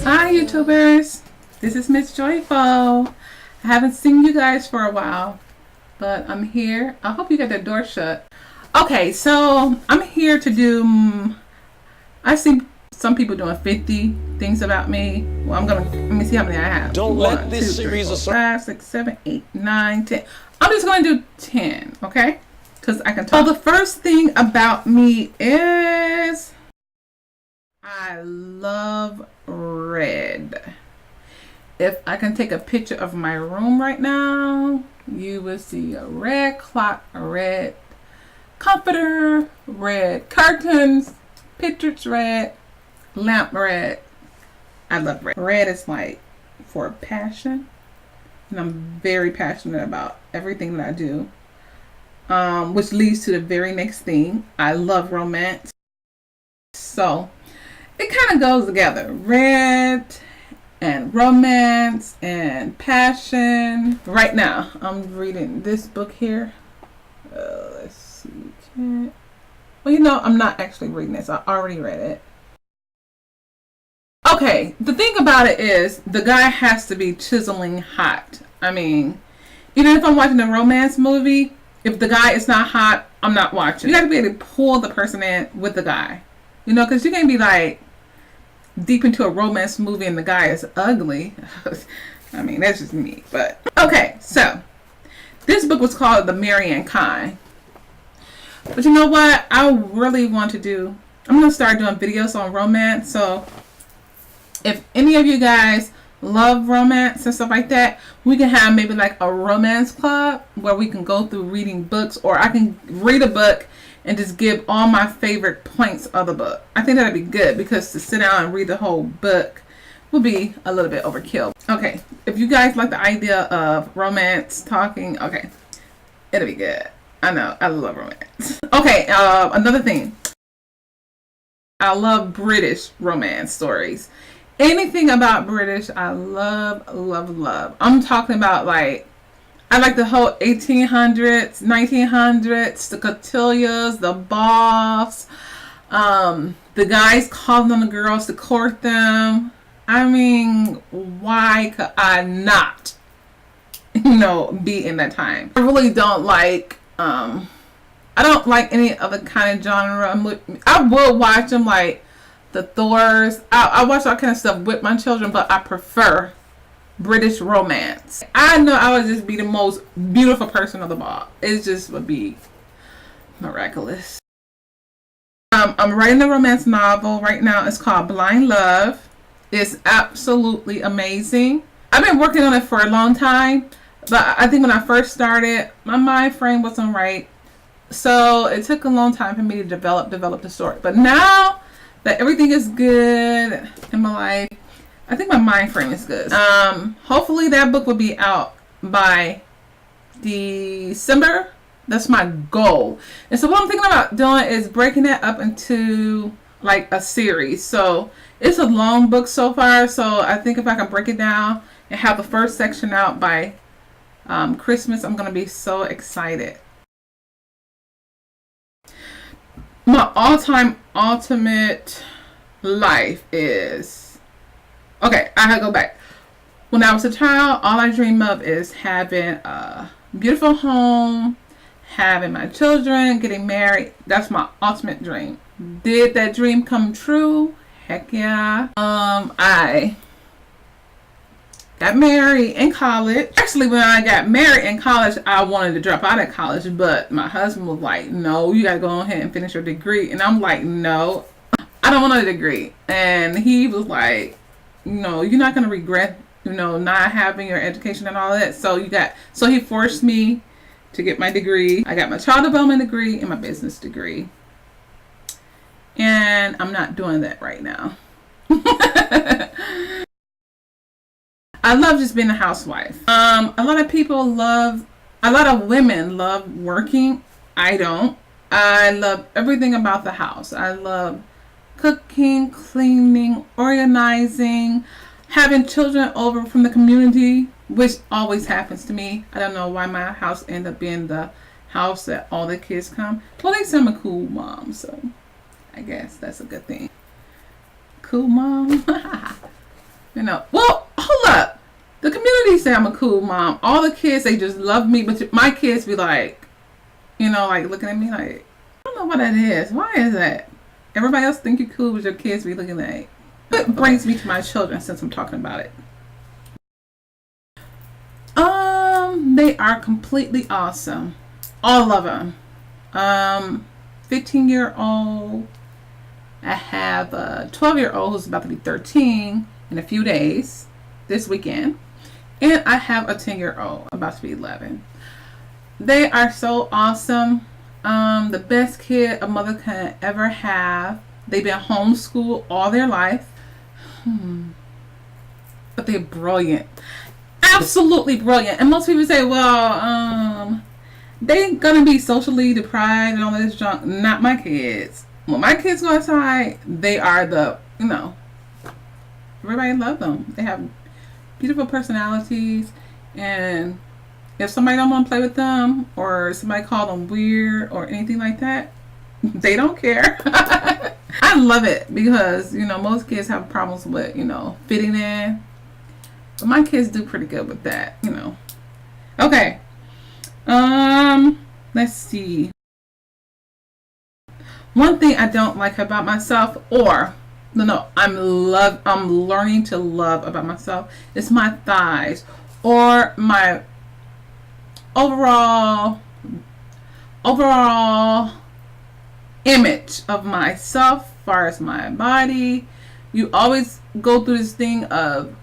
Hi YouTubers, this is Miss Joyful. I haven't seen you guys for a while, but I'm here. I hope you got the door shut. Okay, so I'm here to do, I see some people doing 50 things about me. Well, let me see how many I have. Don't 1, let this 2, 3, series 4, 5, 6, 7, 8, 9, 10. I'm just going to do 10, okay? Because I can talk. So the first thing about me is I love red. If I can take a picture of my room right now, you will see a red clock, a red comforter, red curtains, pictures red, lamp red. I love red. Red is like for passion, and I'm very passionate about everything that I do, which leads to the very next thing. I love romance. So it kind of goes together. Red and romance and passion. Right now, I'm reading this book here. Let's see. Well, you know, I'm not actually reading this. I already read it. Okay, the thing about it is the guy has to be chiseling hot. I mean, even if I'm watching a romance movie, if the guy is not hot, I'm not watching. You got to be able to pull the person in with the guy. You know, because you can't be like deep into a romance movie and the guy is ugly. I mean, that's just me. But okay, so this book was called The Marianne Kind. But you know what? I really want to do, I'm going to start doing videos on romance. So if any of you guys love romance and stuff like that, we can have maybe like a romance club where we can go through reading books, or I can read a book and just give all my favorite points of the book. I think that'd be good, because to sit down and read the whole book would be a little bit overkill. Okay, if you guys like the idea of romance talking, okay, it'll be good. I know, I love romance. Okay, another thing. I love British romance stories. Anything about British, I love, love, love. I'm talking about like, I like the whole 1800s, 1900s, the cotillions, the balls, the guys calling on the girls to court them. I mean, why could I not, be in that time? I really don't like, I don't like any other kind of genre. I will watch them, like the Thors. I watch all kind of stuff with my children, but I prefer British romance. I know I would just be the most beautiful person of the ball. It just would be miraculous. I'm writing a romance novel right now. It's called Blind Love. It's absolutely amazing. I've been working on it for a long time, but I think when I first started, my mind frame wasn't right. So it took a long time for me to develop the story. But now that everything is good in my life, I think my mind frame is good. Hopefully that book will be out by December. That's my goal. And so what I'm thinking about doing is breaking that up into like a series. So it's a long book so far. So I think if I can break it down and have the first section out by Christmas, I'm going to be so excited. My all-time ultimate life is, okay, I gotta go back. When I was a child, all I dreamed of is having a beautiful home, having my children, getting married. That's my ultimate dream. Did that dream come true? Heck yeah. I got married in college. Actually, when I got married in college, I wanted to drop out of college, but my husband was like, no, you gotta go ahead and finish your degree. And I'm like, no, I don't want a degree. And he was like, no, you're not gonna regret, not having your education and all that. So he forced me to get my degree. I got my child development degree and my business degree. And I'm not doing that right now. I love just being a housewife. A lot of women love working. I don't. I love everything about the house. I love cooking, cleaning, organizing, having children over from the community, which always happens to me. I don't know why my house ended up being the house that all the kids come. Well, they say I'm a cool mom, so I guess that's a good thing. Cool mom. Well, hold up. The community say I'm a cool mom. All the kids, they just love me. But my kids be like, like looking at me like, I don't know what that is. Why is that? Everybody else think you're cool, but your kids be looking at. It brings me to my children since I'm talking about it. They are completely awesome. All of them. 15-year-old. I have a 12-year-old who's about to be 13 in a few days this weekend. And I have a 10-year-old about to be 11. They are so awesome. The best kid a mother can ever have. They've been homeschooled all their life. But they're brilliant. Absolutely brilliant. And most people say, well, they're gonna be socially deprived and all this junk. Not my kids. When my kids go outside, they are everybody love them. They have beautiful personalities, and if somebody don't want to play with them or somebody call them weird or anything like that, they don't care. I love it because, most kids have problems with, fitting in. But my kids do pretty good with that, Okay. Let's see. One thing I don't like about myself, I'm learning to love about myself, is my thighs or my overall image of myself as far as my body. You always go through this thing of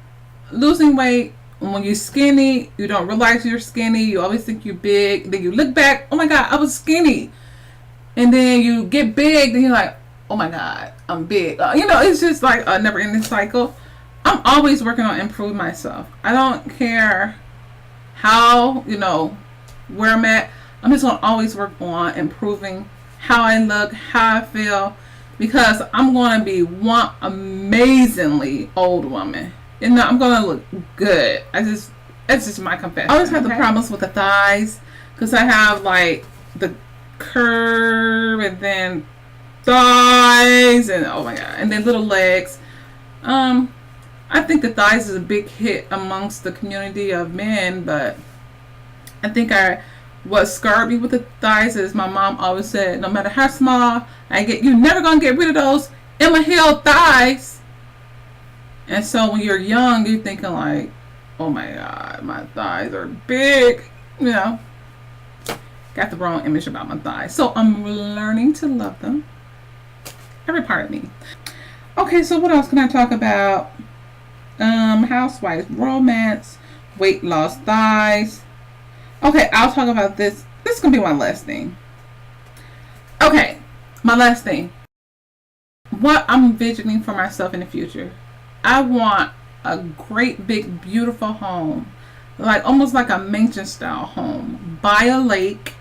losing weight. When you're skinny, you don't realize you're skinny. You always think you're big. Then you look back, oh my God, I was skinny. And then you get big, then you're like, oh my God, I'm big. It's just like a never-ending cycle. I'm always working on improving myself. I don't care how, where I'm at. I'm just going to always work on improving how I look, how I feel, because I'm going to be one amazingly old woman. I'm going to look good. It's just my confession. I always have the problems with the thighs because I have like the curve and then thighs and oh my God, and then little legs. I think the thighs is a big hit amongst the community of men, but I think what scarred me with the thighs is my mom always said, no matter how small I get, you're never gonna get rid of those Emma Hill thighs. And so when you're young, you're thinking like, oh my God, my thighs are big. Got the wrong image about my thighs. So I'm learning to love them. Every part of me. Okay, so what else can I talk about? Housewives, romance, weight loss, thighs. Okay, I'll talk about this. This is going to be my last thing. Okay, my last thing. What I'm envisioning for myself in the future. I want a great, big, beautiful home. Almost like a mansion style home. By a lake.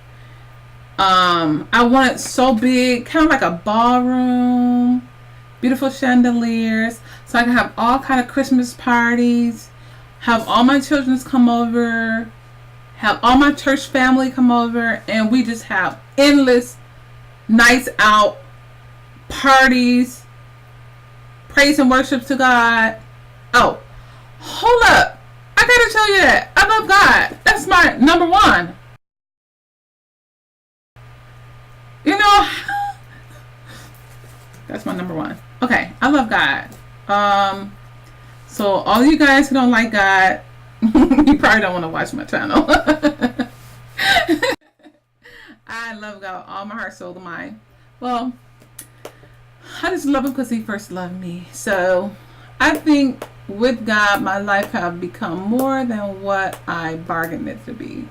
I want it so big, kind of like a ballroom. Beautiful chandeliers. So I can have all kind of Christmas parties. Have all my children come over. Have all my church family come over. And we just have endless nights out. Parties. Praise and worship to God. Oh, hold up. I gotta tell you that. I love God. That's my number one. That's my number one. Okay, I love God. So all you guys who don't like God, you probably don't want to watch my channel. I love God with all my heart, soul, and mind. Well, I just love him because he first loved me. So I think with God, my life have become more than what I bargained it to be.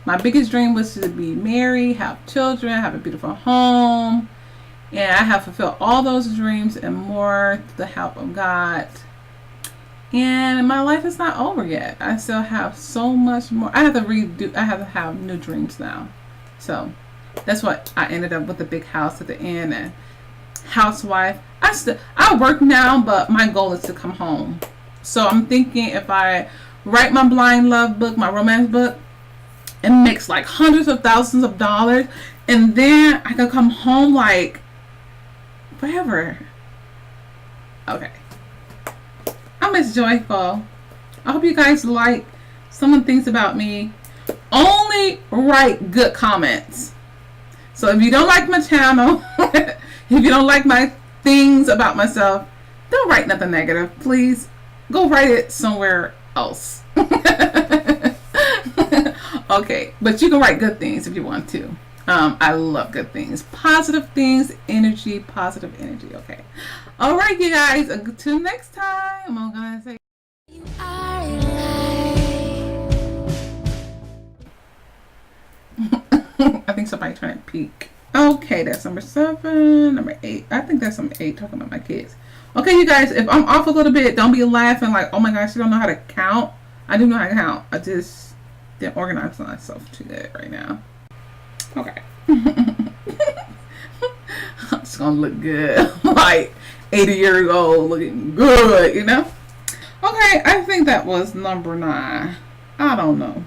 My biggest dream was to be married, have children, have a beautiful home. And I have fulfilled all those dreams and more with the help of God. And my life is not over yet. I still have so much more. I have to have new dreams now. So that's what I ended up with, the big house at the end and housewife. I work now, but my goal is to come home. So I'm thinking if I write my blind love book, my romance book, and makes like hundreds of thousands of dollars, and then I could come home like forever. Okay. I'm Miss Joyful. I hope you guys like some of the things about me. Only write good comments. So if you don't like my channel, if you don't like my things about myself, don't write nothing negative. Please go write it somewhere else. Okay, but you can write good things if you want to. I love good things. Positive things, energy, positive energy. Okay. All right, you guys. Until next time, I'm going to say. I think somebody's trying to peek. Okay, that's number 7. Number 8. I think that's number 8, talking about my kids. Okay, you guys, if I'm off a little bit, don't be laughing like, oh my gosh, you don't know how to count. I do know how to count. I just didn't organize myself too good right now. Okay. I'm just gonna look good. Like 80 years old looking good, you know? Okay, I think that was number 9. I don't know.